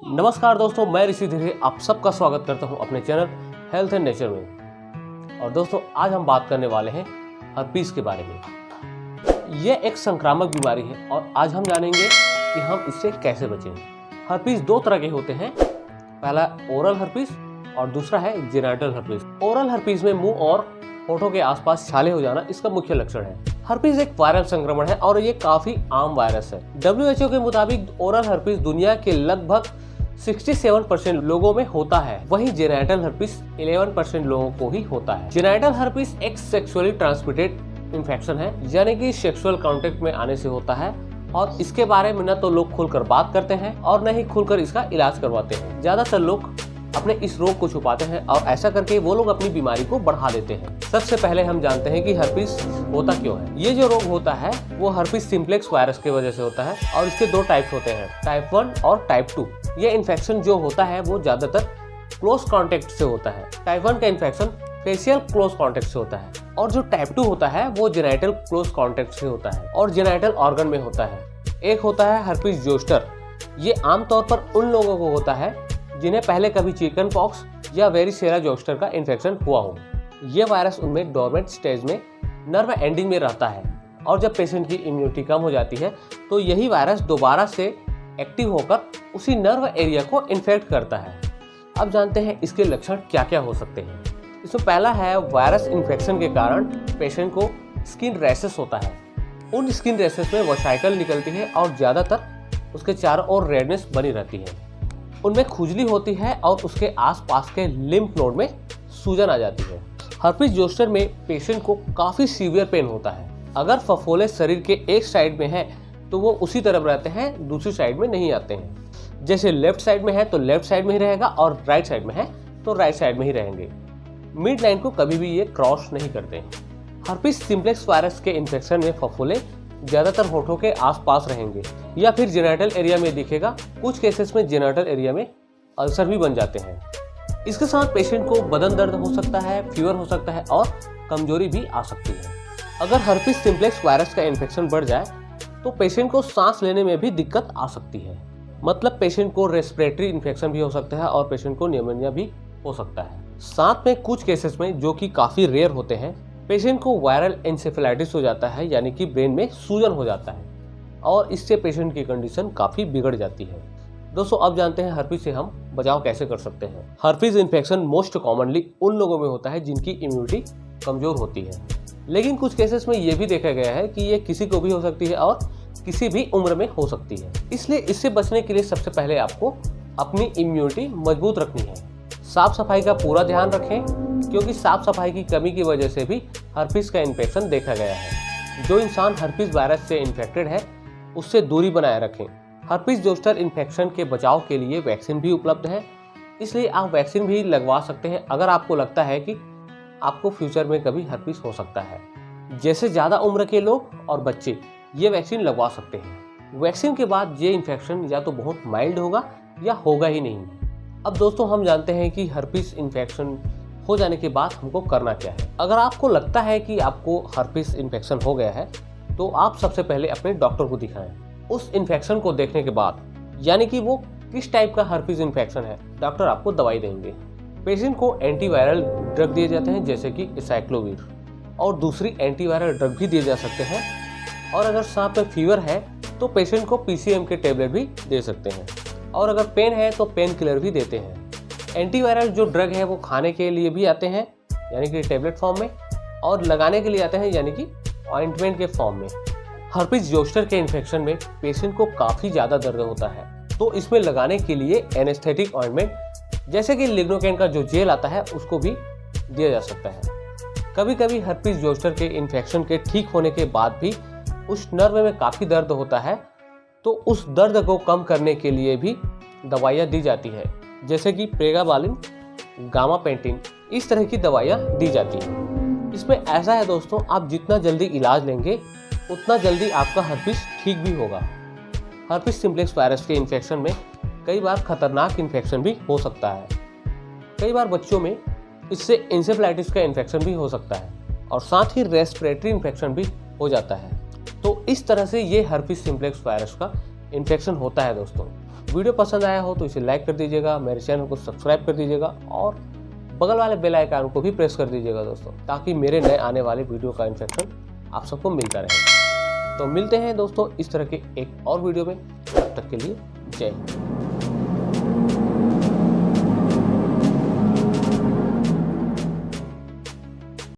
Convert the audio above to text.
नमस्कार दोस्तों, मैं ऋषि धीरे आप सबका स्वागत करता हूं अपने चैनल हेल्थ एंड नेचर में। और दोस्तों, आज हम बात करने वाले हैं हर्पीस के बारे में। यह एक संक्रामक बीमारी है और आज हम जानेंगे कि हम इससे कैसे बचें। हर्पीस दो तरह के होते हैं, पहला ओरल हर्पीस और दूसरा है जेनिटल हर्पीस। ओरल हर्पीस में मुंह और होठों के आसपास छाले हो जाना इसका मुख्य लक्षण है। हर्पीस एक वायरल संक्रमण है और ये काफी आम वायरस है। WHO के मुताबिक ओरल हर्पीस दुनिया के लगभग 67% लोगों में होता है, वहीं जेनिटल हर्पीस 11% लोगों को ही होता है। जेनिटल हर्पीस एक सेक्सुअली ट्रांसमिटेड इन्फेक्शन है, यानी कि सेक्सुअल कांटेक्ट में आने से होता है और इसके बारे में न तो लोग खुलकर बात करते हैं और न ही खुलकर इसका इलाज करवाते हैं। ज्यादातर लोग अपने इस रोग को छुपाते हैं और ऐसा करके वो लोग अपनी बीमारी को बढ़ा देते हैं। सबसे पहले हम जानते हैं कि हर्पीस होता क्यों है। ये जो रोग होता है वो हर्पीस सिम्प्लेक्स वायरस की वजह से होता है और इसके दो टाइप्स होते हैं, टाइप 1 और टाइप 2। ये इन्फेक्शन जो होता है वो ज्यादातर क्लोज कॉन्टेक्ट से होता है। टाइप 1 का इन्फेक्शन फेशियल क्लोज कॉन्टेक्ट से होता है और जो टाइप 2 होता है वो जेनिटल क्लोज कॉन्टेक्ट से होता है और जेनिटल ऑर्गन में होता है। एक होता है हर्पीस जोस्टर। ये आमतौर पर उन लोगों को होता है जिन्हें पहले कभी चिकन पॉक्स या वेरिसेला जोस्टर का इन्फेक्शन हुआ हो। ये वायरस उनमें डोरमेंट स्टेज में नर्व एंडिंग में रहता है और जब पेशेंट की इम्यूनिटी कम हो जाती है तो यही वायरस दोबारा से एक्टिव होकर उसी नर्व एरिया को इन्फेक्ट करता है। अब जानते हैं इसके लक्षण क्या क्या हो सकते हैं। इसमें पहला है वायरस इन्फेक्शन के कारण पेशेंट को स्किन रैशेस होता है। उन स्किन रैशेस में वेसिकल निकलती है और ज़्यादातर उसके चारों ओर रेडनेस बनी रहती है। उनमें खुजली होती है और उसके आसपास के लिम्फ नोड में सूजन आ जाती है। हर्पीस जोस्टर में पेशेंट को काफ़ी सीवियर पेन होता है। अगर फफोले शरीर के एक साइड में है तो वो उसी तरफ रहते हैं, दूसरी साइड में नहीं आते हैं। जैसे लेफ्ट साइड में है तो लेफ्ट साइड में ही रहेगा और राइट साइड में है तो राइट साइड में ही रहेंगे। मिड लाइन को कभी भी ये क्रॉस नहीं करते हैं। हर्पीस सिम्प्लेक्स वायरस के इन्फेक्शन में फफोले ज्यादातर होठों के आसपास रहेंगे या फिर जेनिटल एरिया में दिखेगा। कुछ केसेस में जेनिटल एरिया में अल्सर भी बन जाते हैं। इसके साथ पेशेंट को बदन दर्द हो सकता है, फीवर हो सकता है और कमजोरी भी आ सकती है। अगर हर्पीस सिम्प्लेक्स वायरस का इन्फेक्शन बढ़ जाए तो पेशेंट को सांस लेने में भी दिक्कत आ सकती है। मतलब पेशेंट को रेस्पिरेटरी इन्फेक्शन भी हो सकता है और पेशेंट को निमोनिया भी हो सकता है। साथ में कुछ केसेस में, जो कि काफी रेयर होते हैं, पेशेंट को वायरल एन्सेफेलाइटिस हो जाता है, यानी कि ब्रेन में सूजन हो जाता है और इससे पेशेंट की कंडीशन काफी बिगड़ जाती है। दोस्तों, अब जानते हैं हर्पीस से हम बचाव कैसे कर सकते हैं। हर्पीस इन्फेक्शन मोस्ट कॉमनली उन लोगों में होता है जिनकी इम्यूनिटी कमजोर होती है, लेकिन कुछ केसेस में ये भी देखा गया है कि ये किसी को भी हो सकती है और किसी भी उम्र में हो सकती है। इसलिए इससे बचने के लिए सबसे पहले आपको अपनी इम्यूनिटी मजबूत रखनी है। साफ सफाई का पूरा ध्यान रखें, क्योंकि साफ सफाई की कमी की वजह से भी हर्पीस का इन्फेक्शन देखा गया है। जो इंसान हर्पीस वायरस से इन्फेक्टेड है उससे दूरी बनाए रखें। हर्पीस जोस्टर इन्फेक्शन के बचाव के लिए वैक्सीन भी उपलब्ध है, इसलिए आप वैक्सीन भी लगवा सकते हैं अगर आपको लगता है कि आपको फ्यूचर में कभी हर्पीस हो सकता है। जैसे ज़्यादा उम्र के लोग और बच्चे ये वैक्सीन लगवा सकते हैं। वैक्सीन के बाद ये इन्फेक्शन या तो बहुत माइल्ड होगा या होगा ही नहीं। अब दोस्तों, हम जानते हैं कि हर्पीस इन्फेक्शन हो जाने के बाद हमको करना क्या है। अगर आपको लगता है कि आपको हर्पीस इन्फेक्शन हो गया है तो आप सबसे पहले अपने डॉक्टर को दिखाएं। उस इन्फेक्शन को देखने के बाद, यानी कि वो किस टाइप का हर्पीस इन्फेक्शन है, डॉक्टर आपको दवाई देंगे। पेशेंट को एंटीवायरल ड्रग दिए जाते हैं, जैसे कि एसाइक्लोविर, और दूसरी एंटीवायरल ड्रग भी दिए जा सकते हैं। और अगर साथ में फीवर है तो पेशेंट को PCM के टेबलेट भी दे सकते हैं, और अगर पेन है तो पेन किलर भी देते हैं। एंटीवायरल जो ड्रग है वो खाने के लिए भी आते हैं, यानी कि टेबलेट फॉर्म में, और लगाने के लिए आते हैं, यानी कि ऑइंटमेंट के फॉर्म में। हर्पीस जोस्टर के इन्फेक्शन में पेशेंट को काफ़ी ज़्यादा दर्द होता है, तो इसमें लगाने के लिए एनेस्थेटिक ऑइंटमेंट जैसे कि लिग्नोकेन का जो जेल आता है उसको भी दिया जा सकता है। कभी कभी हर्पीस जोस्टर के इन्फेक्शन के ठीक होने के बाद भी उस नर्व में काफ़ी दर्द होता है, तो उस दर्द को कम करने के लिए भी दवाइयाँ दी जाती है, जैसे कि प्रेगाबालिन, गामापेंटिन, इस तरह की दवाइयाँ दी जाती हैं। इसमें ऐसा है दोस्तों, आप जितना जल्दी इलाज लेंगे उतना जल्दी आपका हर्पीस ठीक भी होगा। हर्पीस सिम्प्लेक्स वायरस के इन्फेक्शन में कई बार खतरनाक इन्फेक्शन भी हो सकता है। कई बार बच्चों में इससे एन्सेफेलाइटिस का इन्फेक्शन भी हो सकता है और साथ ही रेस्पिरेटरी इन्फेक्शन भी हो जाता है। तो इस तरह से ये हर्पीस सिम्प्लेक्स वायरस का इन्फेक्शन होता है दोस्तों। वीडियो पसंद आया हो तो इसे लाइक कर दीजिएगा, मेरे चैनल को सब्सक्राइब कर दीजिएगा और बगल वाले बेल आइकन को भी प्रेस कर दीजिएगा दोस्तों, ताकि मेरे नए आने वाले वीडियो का इन्फेक्शन आप सबको मिलता रहे। तो मिलते हैं दोस्तों इस तरह के एक और वीडियो में, तब तक के लिए जय हिंद।